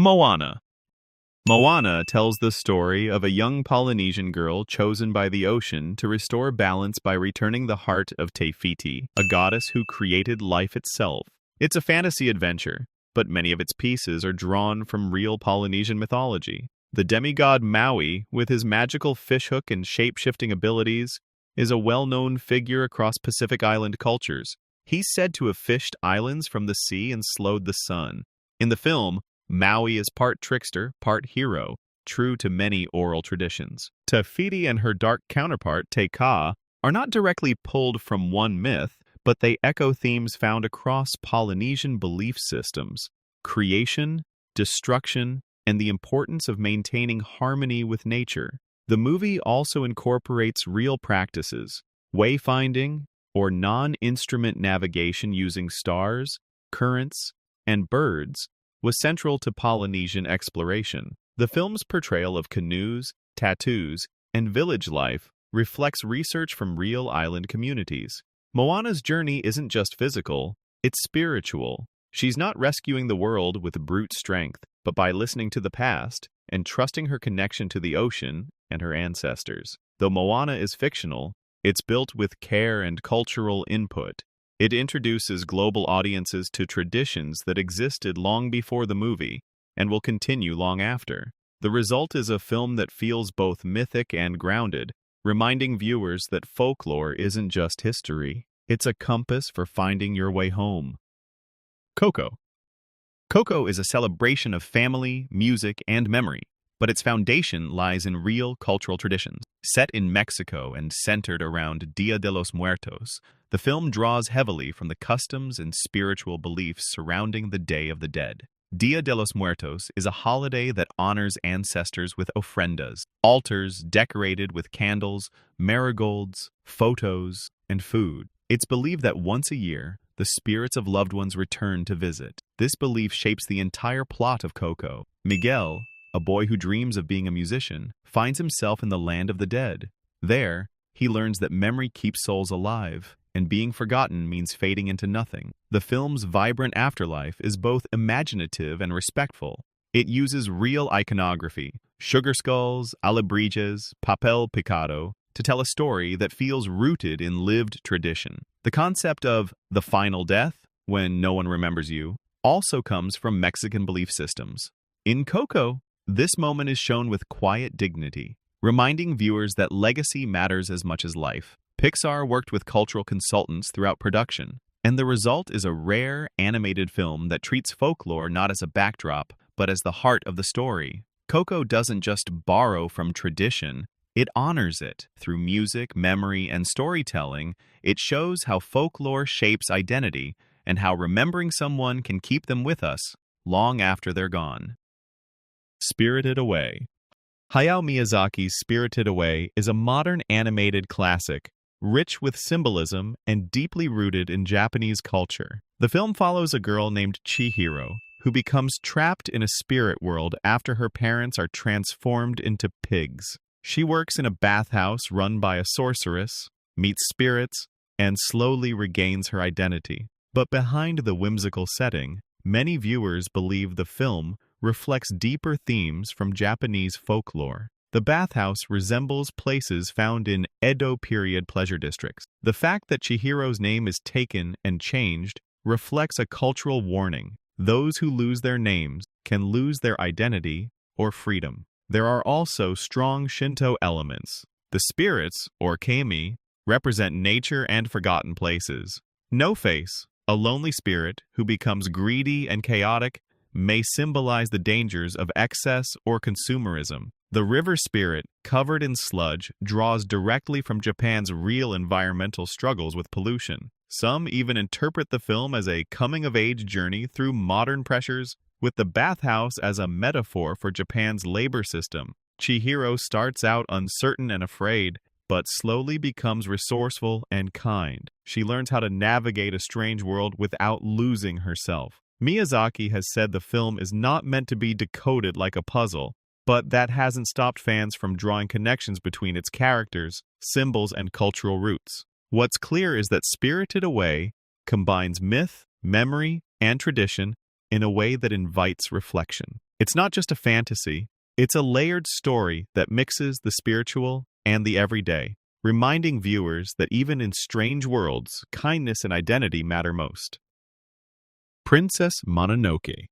Moana. Moana tells the story of a young Polynesian girl chosen by the ocean to restore balance by returning the heart of Te Fiti, a goddess who created life itself. It's a fantasy adventure, but many of its pieces are drawn from real Polynesian mythology. The demigod Maui, with his magical fishhook and shape-shifting abilities, is a well-known figure across Pacific Island cultures. He's said to have fished islands from the sea and slowed the sun. In the film, Maui is part trickster, part hero, true to many oral traditions. Te Fiti and her dark counterpart, Te Ka, are not directly pulled from one myth, but they echo themes found across Polynesian belief systems: creation, destruction, and the importance of maintaining harmony with nature. The movie also incorporates real practices: wayfinding, or non-instrument navigation using stars, currents, and birds, was central to Polynesian exploration. The film's portrayal of canoes, tattoos, and village life reflects research from real island communities. Moana's journey isn't just physical, it's spiritual. She's not rescuing the world with brute strength, but by listening to the past and trusting her connection to the ocean and her ancestors. Though Moana is fictional, it's built with care and cultural input. It introduces global audiences to traditions that existed long before the movie and will continue long after. The result is a film that feels both mythic and grounded, reminding viewers that folklore isn't just history. It's a compass for finding your way home. Coco. Coco is a celebration of family, music, and memory, but its foundation lies in real cultural traditions. Set in Mexico and centered around Dia de los Muertos, the film draws heavily from the customs and spiritual beliefs surrounding the Day of the Dead. Dia de los Muertos is a holiday that honors ancestors with ofrendas, altars decorated with candles, marigolds, photos, and food. It's believed that once a year, the spirits of loved ones return to visit. This belief shapes the entire plot of Coco. Miguel, a boy who dreams of being a musician, finds himself in the land of the dead. There, he learns that memory keeps souls alive, and being forgotten means fading into nothing. The film's vibrant afterlife is both imaginative and respectful. It uses real iconography, sugar skulls, alebrijes, papel picado, to tell a story that feels rooted in lived tradition. The concept of the final death, when no one remembers you, also comes from Mexican belief systems. In Coco, this moment is shown with quiet dignity, reminding viewers that legacy matters as much as life. Pixar worked with cultural consultants throughout production, and the result is a rare animated film that treats folklore not as a backdrop, but as the heart of the story. Coco doesn't just borrow from tradition, it honors it. Through music, memory, and storytelling, it shows how folklore shapes identity and how remembering someone can keep them with us long after they're gone. Spirited Away. Hayao Miyazaki's Spirited Away is a modern animated classic, rich with symbolism and deeply rooted in Japanese culture. The film follows a girl named Chihiro, who becomes trapped in a spirit world after her parents are transformed into pigs. She works in a bathhouse run by a sorceress, meets spirits, and slowly regains her identity. But behind the whimsical setting, many viewers believe the film reflects deeper themes from Japanese folklore. The bathhouse resembles places found in Edo period pleasure districts. The fact that Chihiro's name is taken and changed reflects a cultural warning. Those who lose their names can lose their identity or freedom. There are also strong Shinto elements. The spirits, or kami, represent nature and forgotten places. No Face, a lonely spirit who becomes greedy and chaotic, may symbolize the dangers of excess or consumerism. The river spirit, covered in sludge, draws directly from Japan's real environmental struggles with pollution. Some even interpret the film as a coming-of-age journey through modern pressures, with the bathhouse as a metaphor for Japan's labor system. Chihiro starts out uncertain and afraid, but slowly becomes resourceful and kind. She learns how to navigate a strange world without losing herself. Miyazaki has said the film is not meant to be decoded like a puzzle, but that hasn't stopped fans from drawing connections between its characters, symbols, and cultural roots. What's clear is that Spirited Away combines myth, memory, and tradition in a way that invites reflection. It's not just a fantasy, it's a layered story that mixes the spiritual and the everyday, reminding viewers that even in strange worlds, kindness and identity matter most. Princess Mononoke.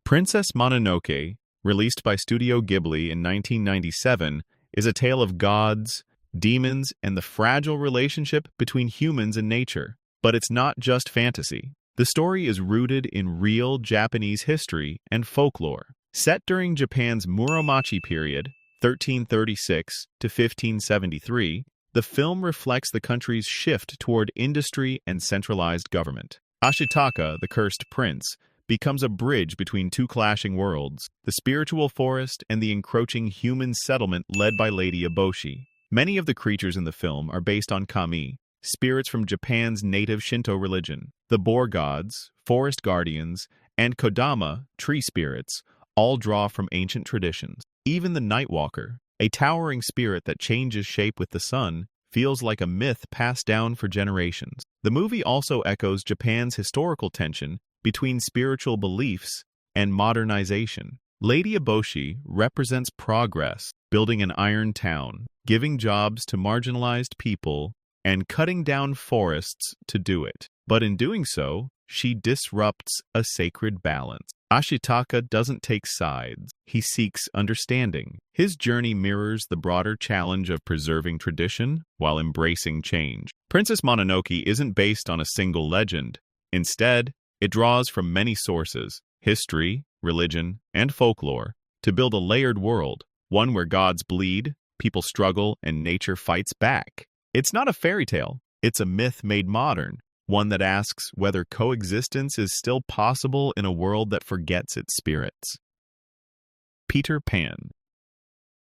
Princess Mononoke, released by Studio Ghibli in 1997, is a tale of gods, demons, and the fragile relationship between humans and nature. But it's not just fantasy. The story is rooted in real Japanese history and folklore. Set during Japan's Muromachi period, 1336 to 1573, the film reflects the country's shift toward industry and centralized government. Ashitaka, the cursed prince, becomes a bridge between two clashing worlds, the spiritual forest and the encroaching human settlement led by Lady Eboshi. Many of the creatures in the film are based on kami, spirits from Japan's native Shinto religion. The boar gods, forest guardians, and kodama, tree spirits, all draw from ancient traditions. Even the Nightwalker, a towering spirit that changes shape with the sun, feels like a myth passed down for generations. The movie also echoes Japan's historical tension between spiritual beliefs and modernization. Lady Eboshi represents progress, building an iron town, giving jobs to marginalized people, and cutting down forests to do it. But in doing so, she disrupts a sacred balance. Ashitaka doesn't take sides. He seeks understanding. His journey mirrors the broader challenge of preserving tradition while embracing change. Princess Mononoke isn't based on a single legend. Instead, it draws from many sources, history, religion, and folklore, to build a layered world, one where gods bleed, people struggle, and nature fights back. It's not a fairy tale. It's a myth made modern, one that asks whether coexistence is still possible in a world that forgets its spirits. Peter Pan.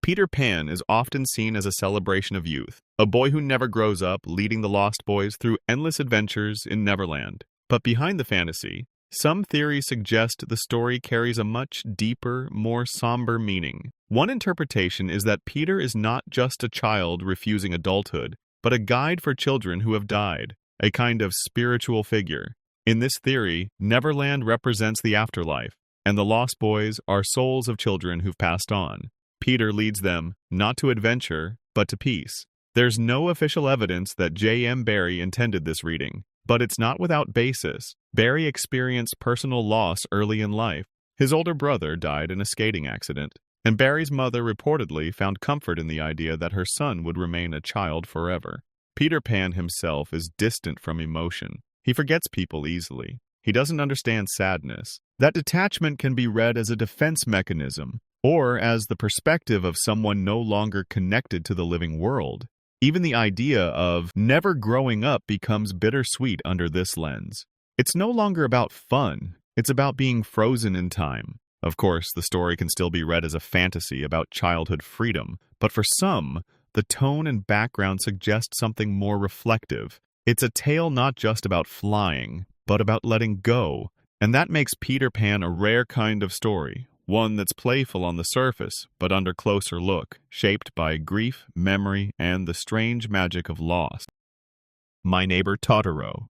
Peter Pan is often seen as a celebration of youth, a boy who never grows up, leading the Lost Boys through endless adventures in Neverland. But behind the fantasy, some theories suggest the story carries a much deeper, more somber meaning. One interpretation is that Peter is not just a child refusing adulthood, but a guide for children who have died, a kind of spiritual figure. In this theory, Neverland represents the afterlife, and the Lost Boys are souls of children who've passed on. Peter leads them, not to adventure, but to peace. There's no official evidence that J.M. Barrie intended this reading, but it's not without basis. Barrie experienced personal loss early in life. His older brother died in a skating accident, and Barrie's mother reportedly found comfort in the idea that her son would remain a child forever. Peter Pan himself is distant from emotion. He forgets people easily. He doesn't understand sadness. That detachment can be read as a defense mechanism, or as the perspective of someone no longer connected to the living world. Even the idea of never growing up becomes bittersweet under this lens. It's no longer about fun. It's about being frozen in time. Of course, the story can still be read as a fantasy about childhood freedom, but for some, the tone and background suggest something more reflective. It's a tale not just about flying, but about letting go, and that makes Peter Pan a rare kind of story, one that's playful on the surface, but under closer look, shaped by grief, memory, and the strange magic of loss. My Neighbor Totoro.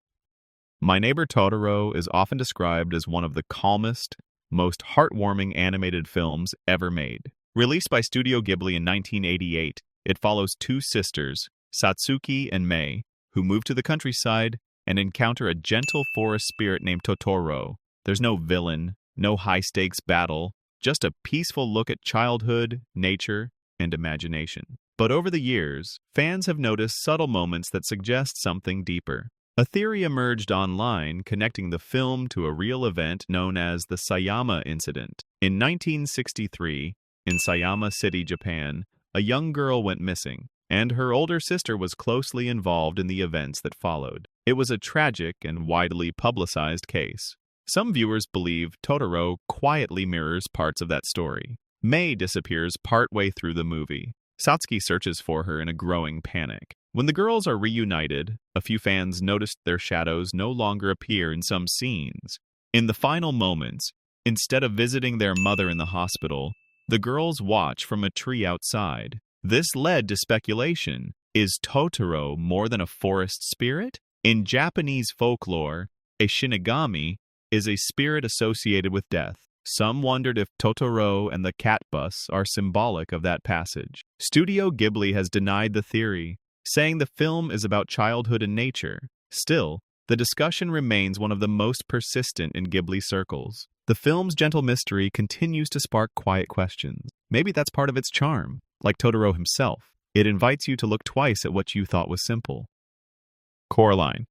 My Neighbor Totoro is often described as one of the calmest, most heartwarming animated films ever made. Released by Studio Ghibli in 1988, it follows two sisters, Satsuki and Mei, who move to the countryside and encounter a gentle forest spirit named Totoro. There's no villain, no high-stakes battle, just a peaceful look at childhood, nature, and imagination. But over the years, fans have noticed subtle moments that suggest something deeper. A theory emerged online connecting the film to a real event known as the Sayama Incident. In 1963, in Sayama City, Japan, a young girl went missing, and her older sister was closely involved in the events that followed. It was a tragic and widely publicized case. Some viewers believe Totoro quietly mirrors parts of that story. Mei disappears partway through the movie. Satsuki searches for her in a growing panic. When the girls are reunited, a few fans noticed their shadows no longer appear in some scenes. In the final moments, instead of visiting their mother in the hospital, the girls watch from a tree outside. This led to speculation. Is Totoro more than a forest spirit? In Japanese folklore, a shinigami is a spirit associated with death. Some wondered if Totoro and the cat bus are symbolic of that passage. Studio Ghibli has denied the theory, saying the film is about childhood and nature. Still, the discussion remains one of the most persistent in Ghibli circles. The film's gentle mystery continues to spark quiet questions. Maybe that's part of its charm. Like Totoro himself, it invites you to look twice at what you thought was simple. Coraline.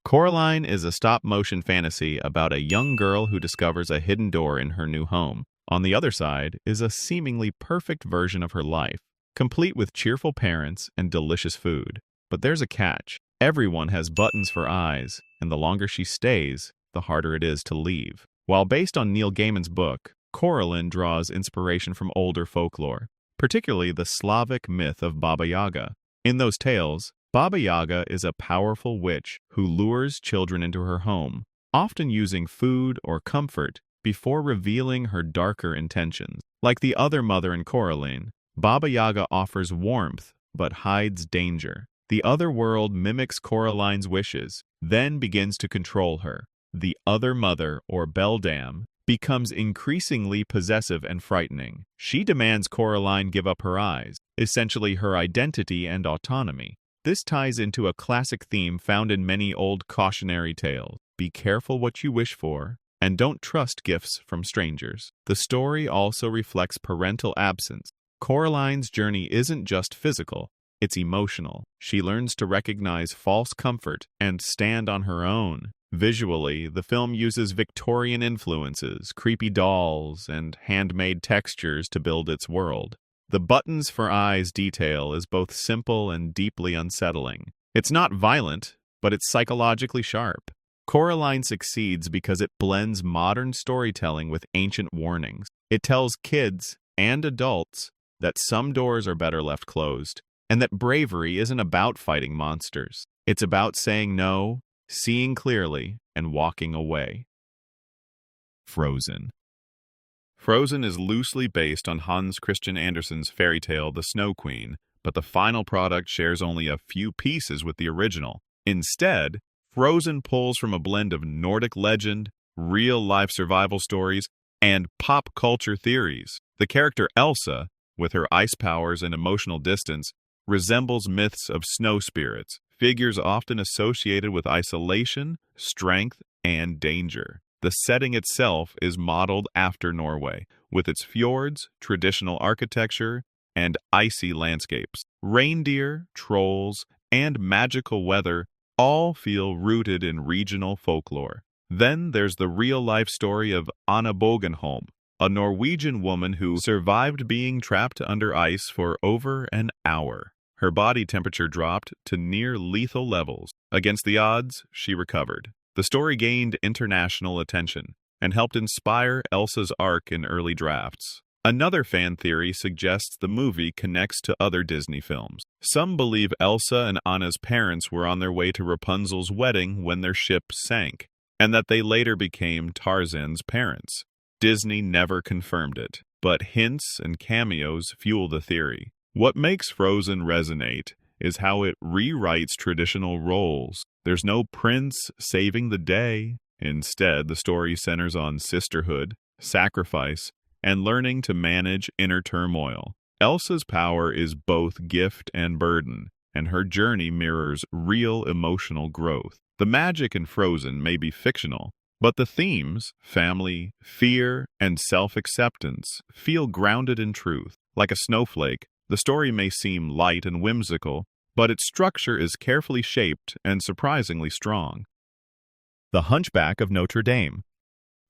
Coraline is a stop-motion fantasy about a young girl who discovers a hidden door in her new home. On the other side is a seemingly perfect version of her life, complete with cheerful parents and delicious food. But there's a catch. Everyone has buttons for eyes, and the longer she stays, the harder it is to leave. While based on Neil Gaiman's book, Coraline draws inspiration from older folklore, particularly the Slavic myth of Baba Yaga. In those tales, Baba Yaga is a powerful witch who lures children into her home, often using food or comfort before revealing her darker intentions. Like the other mother in Coraline, Baba Yaga offers warmth but hides danger. The other world mimics Coraline's wishes, then begins to control her. The other mother, or beldam, becomes increasingly possessive and frightening. She demands Coraline give up her eyes, essentially her identity and autonomy. This ties into a classic theme found in many old cautionary tales. Be careful what you wish for, and don't trust gifts from strangers. The story also reflects parental absence. Coraline's journey isn't just physical, it's emotional. She learns to recognize false comfort and stand on her own. Visually, the film uses Victorian influences, creepy dolls, and handmade textures to build its world. The buttons for eyes detail is both simple and deeply unsettling. It's not violent, but it's psychologically sharp. Coraline succeeds because it blends modern storytelling with ancient warnings. It tells kids and adults that some doors are better left closed, and that bravery isn't about fighting monsters. It's about saying no, seeing clearly, and walking away. Frozen. Frozen is loosely based on Hans Christian Andersen's fairy tale The Snow Queen, but the final product shares only a few pieces with the original. Instead, Frozen pulls from a blend of Nordic legend, real-life survival stories, and pop culture theories. The character Elsa, with her ice powers and emotional distance, resembles myths of snow spirits, figures often associated with isolation, strength, and danger. The setting itself is modeled after Norway, with its fjords, traditional architecture, and icy landscapes. Reindeer, trolls, and magical weather all feel rooted in regional folklore. Then there's the real-life story of Anna Bogenholm, a Norwegian woman who survived being trapped under ice for over an hour. Her body temperature dropped to near lethal levels. Against the odds, she recovered. The story gained international attention and helped inspire Elsa's arc in early drafts. Another fan theory suggests the movie connects to other Disney films. Some believe Elsa and Anna's parents were on their way to Rapunzel's wedding when their ship sank, and that they later became Tarzan's parents. Disney never confirmed it, but hints and cameos fuel the theory. What makes Frozen resonate is how it rewrites traditional roles. There's no prince saving the day. Instead, the story centers on sisterhood, sacrifice, and learning to manage inner turmoil. Elsa's power is both gift and burden, and her journey mirrors real emotional growth. The magic in Frozen may be fictional, but the themes, family, fear, and self-acceptance, feel grounded in truth. Like a snowflake, the story may seem light and whimsical, but its structure is carefully shaped and surprisingly strong. The Hunchback of Notre Dame.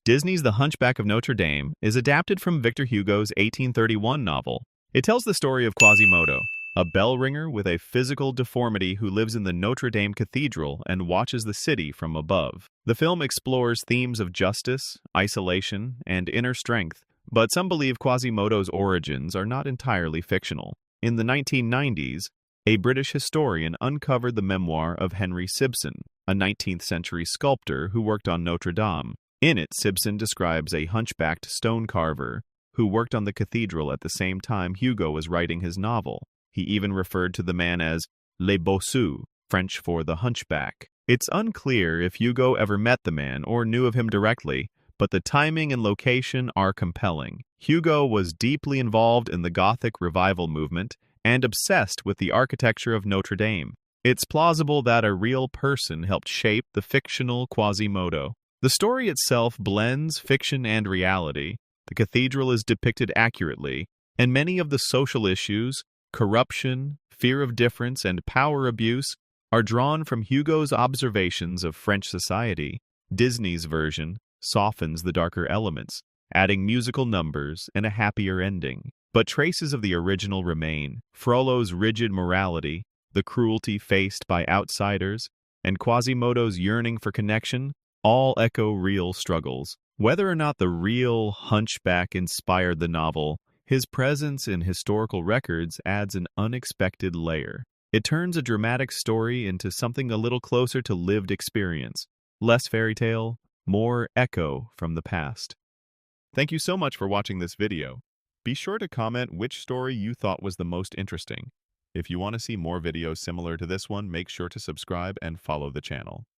Disney's The Hunchback of Notre Dame is adapted from Victor Hugo's 1831 novel. It tells the story of Quasimodo, a bell ringer with a physical deformity who lives in the Notre Dame Cathedral and watches the city from above. The film explores themes of justice, isolation, and inner strength, but some believe Quasimodo's origins are not entirely fictional. In the 1990s, a British historian uncovered the memoir of Henry Sibson, a 19th-century sculptor who worked on Notre Dame. In it, Sibson describes a hunchbacked stone carver who worked on the cathedral at the same time Hugo was writing his novel. He even referred to the man as Le Bossu, French for the hunchback. It's unclear if Hugo ever met the man or knew of him directly, but the timing and location are compelling. Hugo was deeply involved in the Gothic revival movement and obsessed with the architecture of Notre Dame. It's plausible that a real person helped shape the fictional Quasimodo. The story itself blends fiction and reality. The cathedral is depicted accurately, and many of the social issues, corruption, fear of difference, and power abuse, are drawn from Hugo's observations of French society. Disney's version softens the darker elements, adding musical numbers and a happier ending. But traces of the original remain. Frollo's rigid morality, the cruelty faced by outsiders, and Quasimodo's yearning for connection all echo real struggles. Whether or not the real Hunchback inspired the novel, his presence in historical records adds an unexpected layer. It turns a dramatic story into something a little closer to lived experience. Less fairy tale, more echo from the past. Thank you so much for watching this video. Be sure to comment which story you thought was the most interesting. If you want to see more videos similar to this one, make sure to subscribe and follow the channel.